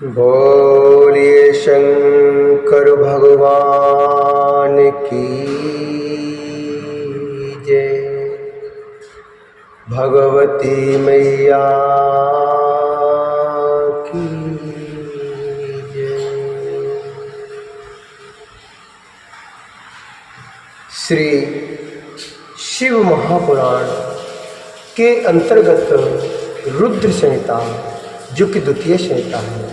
बोलिए शंकर भगवान की जय। भगवती मैया की जय। श्री शिव महापुराण के अंतर्गत रुद्र संहिता जो कि द्वितीय संहिता है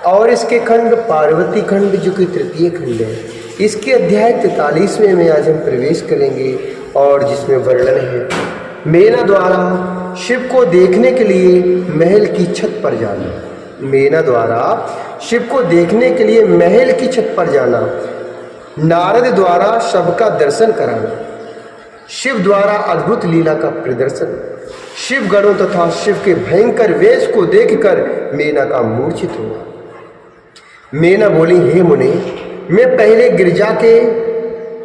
और इसके खंड पार्वती खंड जो कि तृतीय खंड है, इसके अध्याय 43वें में आज हम प्रवेश करेंगे और जिसमें वर्णन है मेना द्वारा शिव को देखने के लिए महल की छत पर जाना। मेना द्वारा शिव को देखने के लिए महल की छत पर जाना, नारद द्वारा सबका दर्शन कराना, शिव द्वारा अद्भुत लीला का प्रदर्शन, शिव गणों तथा शिव के भयंकर वेश को देखकर मेना का मूर्छित हुआ। मेना बोली, हे मुनि, मैं पहले गिरजा के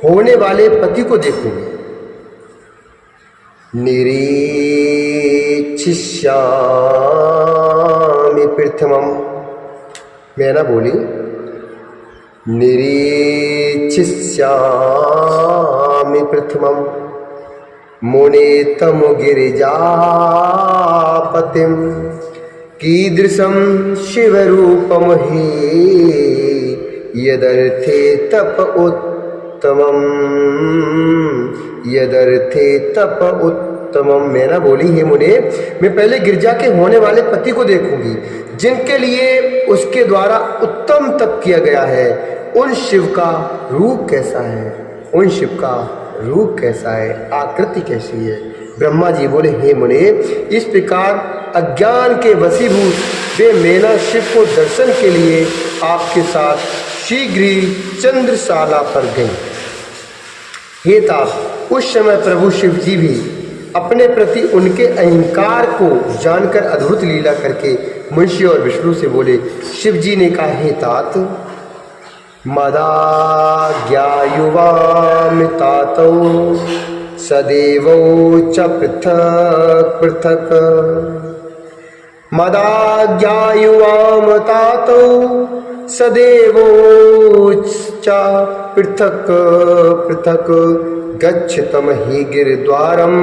होने वाले पति को देखूंगी। निरीक्षिष्यामि प्रथमम्। मेना बोली, निरीक्षिष्यामि प्रथमम् मुने तम गिरिजापतिं कीदृशं शिवरूपं हि यदर्थे तप उत्तमं यदर्थे तप उत्तमम। मेना बोली, हे मुने, मैं पहले गिरजा के होने वाले पति को देखूंगी जिनके लिए उसके द्वारा उत्तम तप किया गया है। उन शिव का रूप कैसा है, उन शिव का रूप कैसा है, आकृति कैसी है। ब्रह्मा जी बोले, हे मुने, इस प्रकार अज्ञान के वशीभूत वे मेना शिव को दर्शन के लिए आपके साथ शीघ्र ही चंद्रशाला पर गई। हे तात, उस समय प्रभु शिव जी भी अपने प्रति उनके अहंकार को जानकर अद्भुत लीला करके मुंशी और विष्णु से बोले। शिव जी ने कहा, हे तात, मदाज्ञायुवामितातौ सदेवौ च पृथक् पृथक्। मदाज्ञायुवामतातौ सदेवौ च पृथक् पृथक्। गच्छतम हि गिरिद्वारं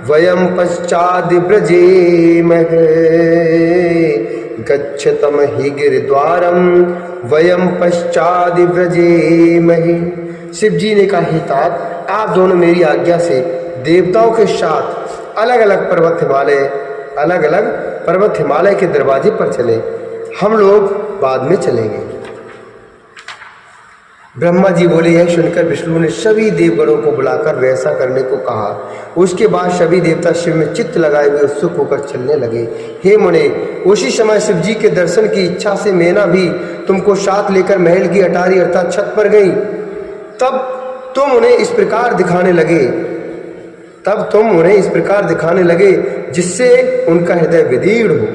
वयं पश्चाद् व्रजेमहे। गच्छतम हि गिरिद्वारं वयं पश्चाद् व्रजेमहे। शिव जी ने कहा, हे तात, आप दोनों मेरी आज्ञा से देवताओं के साथ अलग अलग पर्वत हिमालय के दरवाजे पर चले, हम लोग बाद में चलेंगे। ब्रह्मा जी बोले, यह सुनकर विष्णु ने सभी देवगणों को बुलाकर वैसा करने को कहा। उसके बाद सभी देवता शिव में चित्त लगाए हुए उत्सुक होकर चलने लगे। हे मुने, उसी समय शिव जी के दर्शन की इच्छा से मेना भी तुमको साथ लेकर महल की अटारी अर्थात छत पर गई। तब तुम उन्हें इस प्रकार दिखाने लगे जिससे उनका हृदय विदीर्ण हो।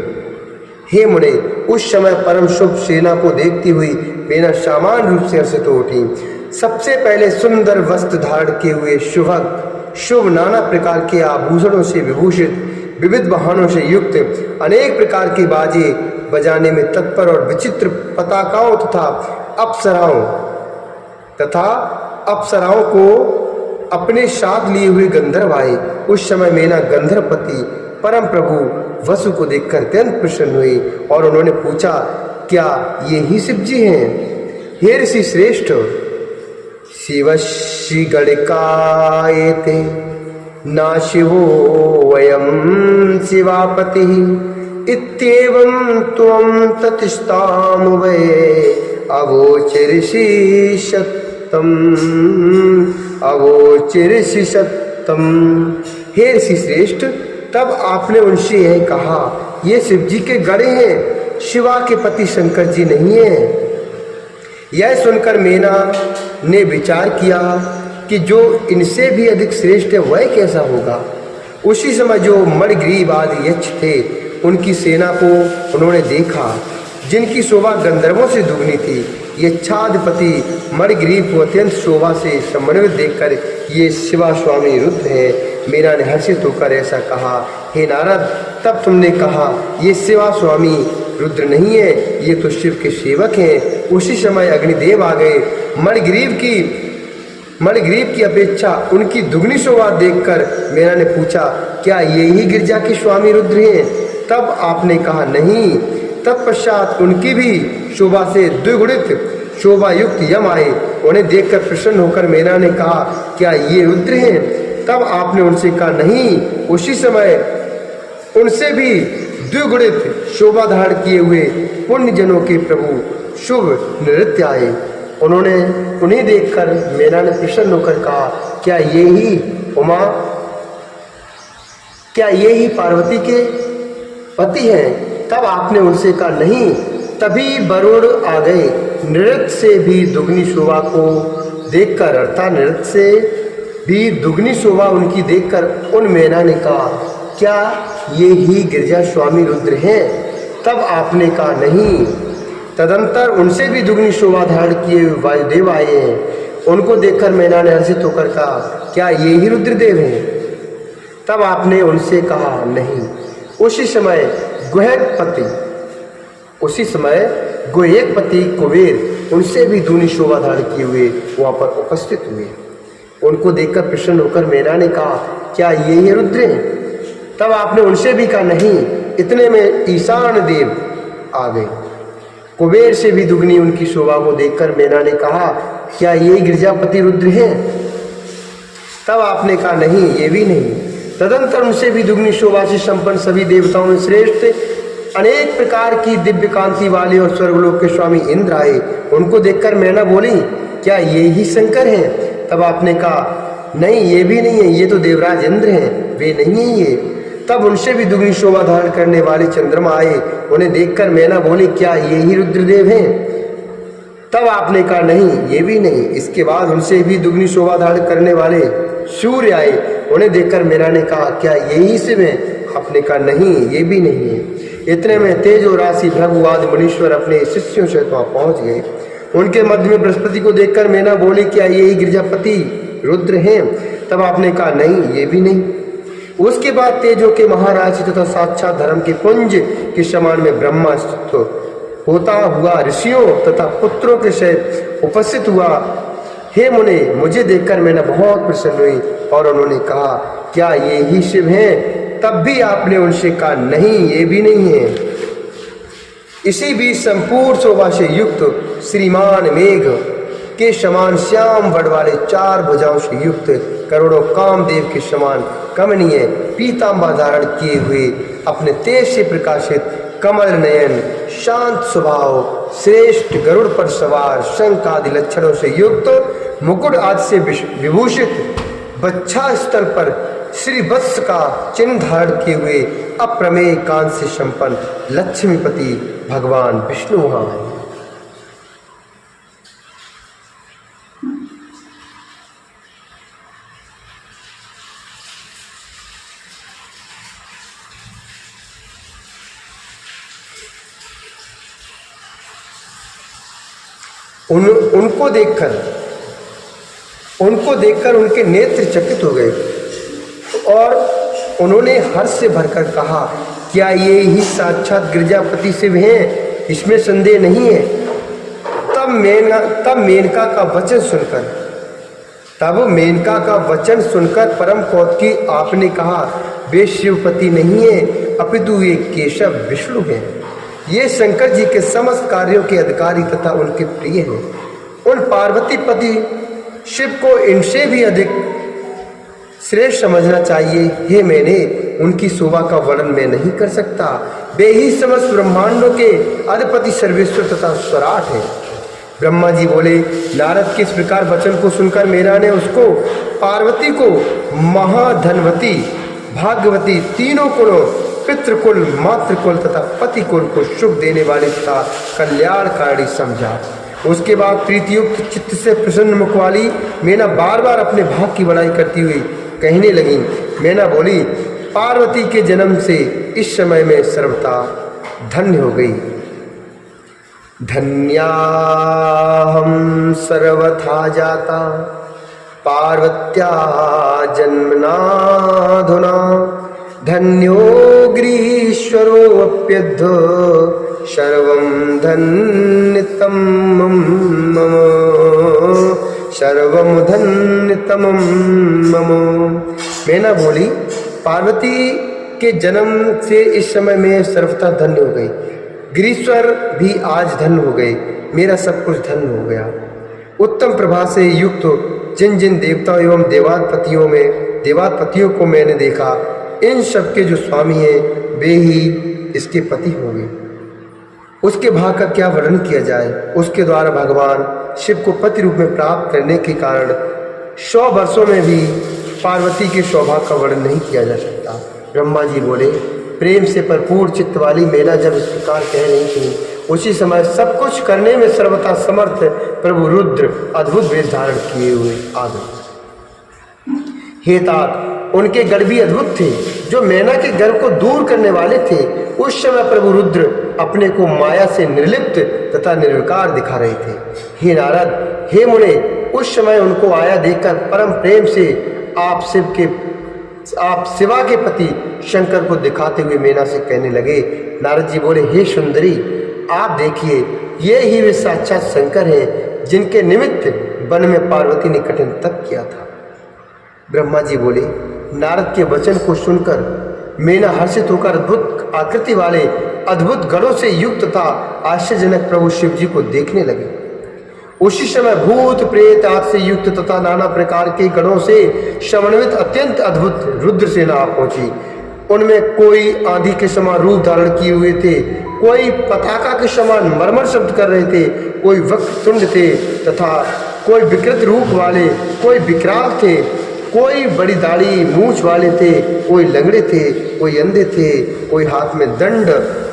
हे मुने, उस समय परम शुभ सेना को देखती हुई मेना सामान्य रूप से हर्षित हो उठी। सबसे पहले सुंदर वस्त्र धारण किए हुए शुभ नाना प्रकार के आभूषणों से विभूषित, विविध वाहनों से युक्त, अनेक प्रकार के बाजे बजाने में तत्पर और विचित्र पताकाओं तथा अप्सराओं को अपने साथ लिए हुए गंधर्व आए। उस समय मेना गंधर्वपति परम प्रभु वसु को देखकर अत्यंत प्रसन्न हुई और उन्होंने पूछा, क्या ये ही शिव जी हैं? हे ऋषि श्रेष्ठ, शिवश्री गणिकायते ना शिवो वयं शिवापति इत्येवं त्वं ततिस्ताम वै अवोचर्षि सत्यम। हे ऋषि श्रेष्ठ, तब आपने उनसे यह कहा, ये शिव जी के गणे हैं, शिवा के पति शंकर जी नहीं हैं। यह सुनकर मेना ने विचार किया कि जो इनसे भी अधिक श्रेष्ठ है वह कैसा होगा। उसी समय जो मणिग्रीव आदि यक्ष थे उनकी सेना को उन्होंने देखा, जिनकी शोभा गंधर्वों से दुगनी थी। यक्षाधिपति मणिग्रीव को अत्यंत शोभा से समन्वित देखकर ये शिवा स्वामी रुद्र है। मीरा ने हर्षित होकर ऐसा कहा, हे नारद, तब तुमने कहा ये शिवा स्वामी रुद्र नहीं है, ये तो शिव के सेवक हैं। उसी समय अग्निदेव आ गए। मणिग्रीव की अपेक्षा उनकी दुगनी शोभा देखकर मीरा ने पूछा, क्या ये ही गिरजा के स्वामी रुद्र हैं? तब आपने कहा नहीं। तत्पश्चात उनकी भी शोभा से द्विगुणित शोभा युक्त यम आए। उन्हें देखकर प्रसन्न होकर मीरा ने कहा, क्या ये रुद्र हैं? तब आपने उनसे कहा नहीं। उसी समय उनसे भी द्विगुणित शोभा धारण किए हुए पुण्य जनों के प्रभु शुभ नृत्य आए। उन्हें देखकर मीरा ने प्रसन्न होकर कहा, क्या ये ही पार्वती के पति हैं? तब आपने उनसे कहा नहीं। तभी वरुण आ गए। नृत्य से भी दुगनी शोभा को देखकर, अर्थात नृत्य से भी दुगनी शोभा उनकी देखकर उन मीरा ने कहा, क्या ये ही गिरजा स्वामी रुद्र हैं? तब आपने कहा नहीं। तदंतर उनसे भी दुगनी शोभा धारण किए वायुदेव आए हैं। उनको देखकर मीरा ने हर्षित होकर कहा, क्या ये ही रुद्रदेव हैं? तब आपने उनसे कहा नहीं। उसी समय गुहेकपति कुबेर उनसे भी दुगनी शोभा धारण किए हुए वहाँ पर उपस्थित हुए। उनको देखकर प्रसन्न होकर मीरा ने कहा, क्या ये ही रुद्र हैं? तब आपने उनसे भी कहा नहीं। इतने में ईशान देव आ गए। कुबेर से भी दुगनी उनकी शोभा को देखकर मीरा ने कहा, क्या ये गिरजापति रुद्र हैं? तब आपने कहा नहीं, ये भी नहीं। तदंतर उनसे भी दुगनी शोभा से संपन्न सभी देवताओं में श्रेष्ठ अनेक प्रकार की दिव्य कांति वाले और स्वर्गलोक के स्वामी इंद्र आए। उनको देखकर मीरा बोली, क्या ये ही शंकर हैं? तब आपने कहा नहीं, ये भी नहीं है, ये तो देवराज इंद्र हैं, वे नहीं है ये। तब उनसे भी दुगनी शोभा धारण करने वाले चंद्रमा आए। उन्हें देखकर मीरा बोली, क्या ये ही रुद्रदेव हैं? तब आपने कहा नहीं, ये भी नहीं। इसके बाद उनसे भी दुगनी शोभा धारण करने वाले सूर्य आए। उन्हें देखकर मीरा ने कहा, क्या यही शिव हैं? आपने कहा नहीं, ये भी नहीं है। इतने में तेजो राशि भृगुवाद मुनीश्वर अपने शिष्यों से वहां पहुंच गए। उनके मध्य में बृहस्पति को देखकर मीरा बोली, क्या यही गिरजापति रुद्र हैं? तब आपने कहा नहीं, ये भी नहीं। उसके बाद तेजो के महाराज तथा साक्षात धर्म के पुंज के समान में ब्रह्मा होता हुआ ऋषियों तथा पुत्रों के सहित उपस्थित हुआ। हे मुने, मुझे देखकर मीरा बहुत प्रसन्न हुई और उन्होंने कहा, क्या ये ही शिव हैं? तब भी आपने उनसे कहा नहीं, ये भी नहीं है। इसी बीच संपूर्ण शोभा से युक्त श्रीमान मेघ के समान श्याम बड़ वाले 4 भुजाओं से युक्त करोड़ों कामदेव के समान कमनीय पीतांबर धारण किए हुए अपने तेज से प्रकाशित कमल नयन शांत स्वभाव श्रेष्ठ गरुड़ पर सवार शंख आदि लक्षणों से युक्त मुकुट आदि से विभूषित बच्छा स्थल पर श्री वत्स का चिन्ह धारण किए हुए अप्रमेय कांत से संपन्न लक्ष्मीपति भगवान विष्णु वहां है। उनको देखकर उनके नेत्र चकित हो गए और उन्होंने हर्ष से भरकर कहा, क्या ये ही साक्षात गिरजापति शिव हैं? इसमें संदेह नहीं है। तब मेनका का वचन सुनकर परम कौतुकी आपने कहा, वे शिवपति नहीं है, अपितु ये केशव विष्णु हैं। ये शंकर जी के समस्त कार्यों के अधिकारी तथा उनके प्रिय हैं। उन पार्वती पति शिव को इनसे भी अधिक श्रेष्ठ समझना चाहिए। हे मैंने उनकी शोभा का वर्णन मैं नहीं कर सकता। वे ही समस्त ब्रह्मांडों के अधिपति सर्वेश्वर तथा स्वराट हैं। ब्रह्मा जी बोले, नारद के इस प्रकार वचन को सुनकर मीरा ने उसको पार्वती को महाधनवती भाग्यवती तीनों कुलों पितृकुल मातृकुल तथा पति कुल को सुख देने वाली तथा कल्याणकारी समझा। उसके बाद प्रीतियुक्त चित्त से प्रसन्न मुख वाली मीरा बार बार अपने भाग की बड़ाई करती हुई कहने लगी। मीरा बोली, पार्वती के जन्म से इस समय में सर्वथा धन्य हो गई। धन्याहं सर्वथा जाता पार्वत्या जन्मनाधुना धन्यो गिरीश्वरोऽप्यद्ध सर्वमुधन्यतम मम, सर्वमुधन्यतम मम। मैना बोली, पार्वती के जन्म से इस समय में सर्वथा धन्य हो गई, गिरीश्वर भी आज धन्य हो गए, मेरा सब कुछ धन्य हो गया। उत्तम प्रभा से युक्त जिन जिन देवताओं एवं देवात्पतियों को मैंने देखा, इन सब के जो स्वामी हैं वे ही इसके पति होंगे। उसके भाग का क्या वर्णन किया जाए। उसके द्वारा भगवान शिव को पति रूप में प्राप्त करने के कारण 100 वर्षों में भी पार्वती के सौभाग्य का वर्णन नहीं किया जा सकता। ब्रह्मा जी बोले, प्रेम से भरपूर चित्त वाली मैना जब इस प्रकार कह रही थी, उसी समय सब कुछ करने में सर्वथा समर्थ प्रभु रुद्र अद्भुत वेश धारण किए हुए आ गए। हे तात, उनके गढ़ भी अद्भुत थे, जो मैना के गर्भ को दूर करने वाले थे। उस समय प्रभु रुद्र अपने को माया से निर्लिप्त तथा निर्विकार दिखा रहे थे। हे नारद, हे मुने, उस समय उनको आया देखकर परम प्रेम से आप शिवा के पति शंकर को दिखाते हुए मैना से कहने लगे। नारद जी बोले, हे सुंदरी, आप देखिए, ये ही वे साक्षात शंकर हैं जिनके निमित्त वन में पार्वती ने कठिन तप किया था। ब्रह्मा जी बोले, नारद के वचन को सुनकर मैना हर्षित होकर अद्भुत आकृति वाले अद्भुत गणों से युक्त तथा आश्चर्यजनक प्रभु शिव जी को देखने लगे। उसी समय भूत प्रेत आदि से युक्त तथा नाना प्रकार के गणों से समन्वित अत्यंत अद्भुत रुद्र सेना आ पहुंची। उनमें कोई आंधी के समान रूप धारण किए हुए थे, कोई पताका के समान मरमर शब्द कर रहे थे, कोई वक्रतुंड थे तथा कोई विकृत रूप वाले, कोई विकराल थे, कोई बड़ी दाढ़ी मूछ वाले थे, कोई लंगड़े थे, कोई अंधे थे, कोई हाथ में दंड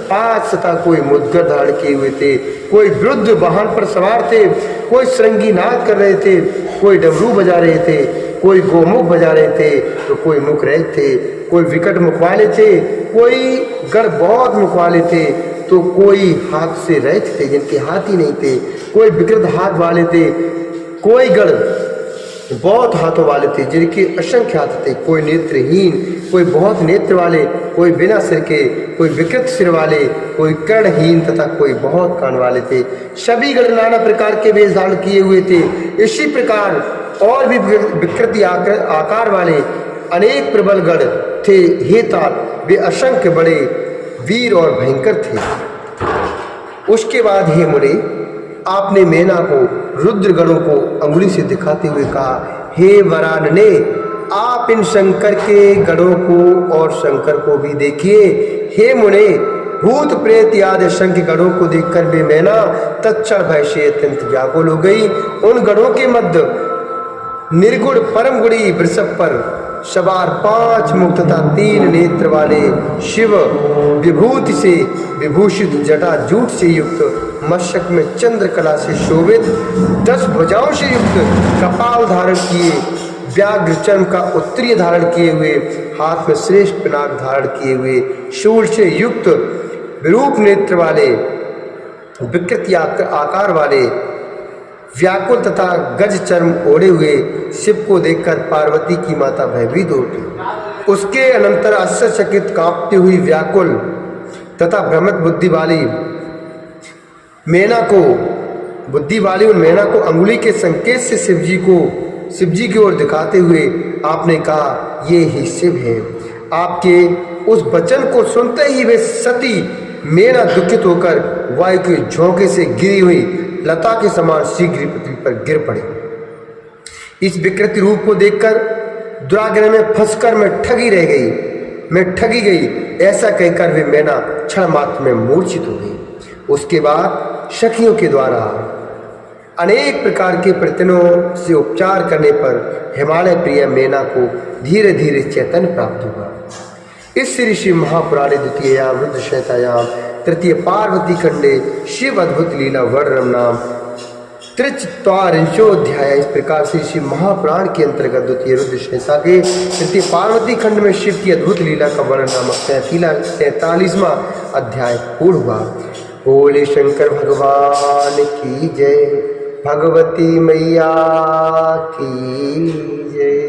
पास तथा कोई मुद्गर धारण किए हुए थे, कोई वृद्ध वाहन पर सवार थे, कोई श्रृंगी नाद कर रहे थे, कोई डमरू बजा रहे थे, कोई गोमुख बजा रहे थे, तो कोई मुख रहित थे, कोई विकट मुख वाले थे, कोई गढ़ बहुत मुख वाले थे, तो कोई हाथ से रहित थे जिनके हाथ ही नहीं थे, कोई विकृत हाथ वाले थे, कोई गढ़ बहुत हाथों वाले थे जिनके असंख्य हाथ थे, कोई नेत्रहीन, कोई बहुत नेत्र वाले, कोई बिना सिर के, कोई विकृत सिर वाले, कोई कर्णहीन तथा कोई बहुत कान वाले थे। सभी गण नाना प्रकार के वेश धारण किए हुए थे। इसी प्रकार और भी विकृति आकार वाले अनेक प्रबल गण थे। हे तात, वे असंख्य बड़े वीर और भयंकर थे। उसके बाद हे मुने, आपने मैना को रुद्र गणों को अंगुली से दिखाते हुए कहा, हे वरानने, आप इन शंकर के गणों को और शंकर को भी देखिए। हे मुने, भूत प्रेत आदि शंख गणों को देखकर वे मैना तत्क्षण भय से अत्यंत व्याकुल हो गई। उन गणों के मध्य निर्गुण परम गुणी वृषभ पर सवार 5 मुख तथा 3 नेत्र वाले शिव, विभूति से विभूषित जटा जूट से युक्त, मस्तक में चंद्रकला से शोभित, 10 भुजाओं से युक्त, कपाल धारण किए, व्याघ्र चर्म का उत्तरीय धारण किए हुए, हाथ में श्रेष्ठ पिनाक धारण किए हुए, शूल से युक्त, विरूप नेत्र वाले, विकृति आकार वाले, व्याकुल तथा गज चर्म ओढ़े हुए शिव को देखकर पार्वती की माता भयभीत हो उठी। उसके अनंतर आश्चर्यचकित कांपती हुई व्याकुल तथा भ्रमित बुद्धि वाली उन मैना को अंगुली के संकेत से शिव जी की ओर दिखाते हुए आपने कहा, ये ही शिव है। आपके उस वचन को सुनते ही वे सती मैना दुखित होकर वायु के झोंके से गिरी हुई लता के समान शीघ्र पृथ्वी पर गिर पड़े। इस विकृति रूप को देखकर दुराग्रह में फंसकर मैं ठगी गई, ऐसा कहकर वे मैना क्षण मात्र में मूर्छित हो गई। उसके बाद सखियों के द्वारा अनेक प्रकार के प्रत्यनों से उपचार करने पर हिमालय प्रिय मैना को धीरे धीरे चैतन्य प्राप्त हुआ। इस श्री शिव महापुराणे द्वितीयाम रुद्र शैतायाम तृतीय पार्वती खंडे शिव अद्भुत लीला वर्णनम नाम 43वां इस प्रकार से शिव महापुराण के अंतर्गत द्वितीय रुद्र शैता के तृतीय पार्वती खंड में शिव की अद्भुत लीला का वर्णन नामक 43वां अध्याय पूर्ण हुआ। बोले शंकर भगवान की जय, भगवती मैया की जय।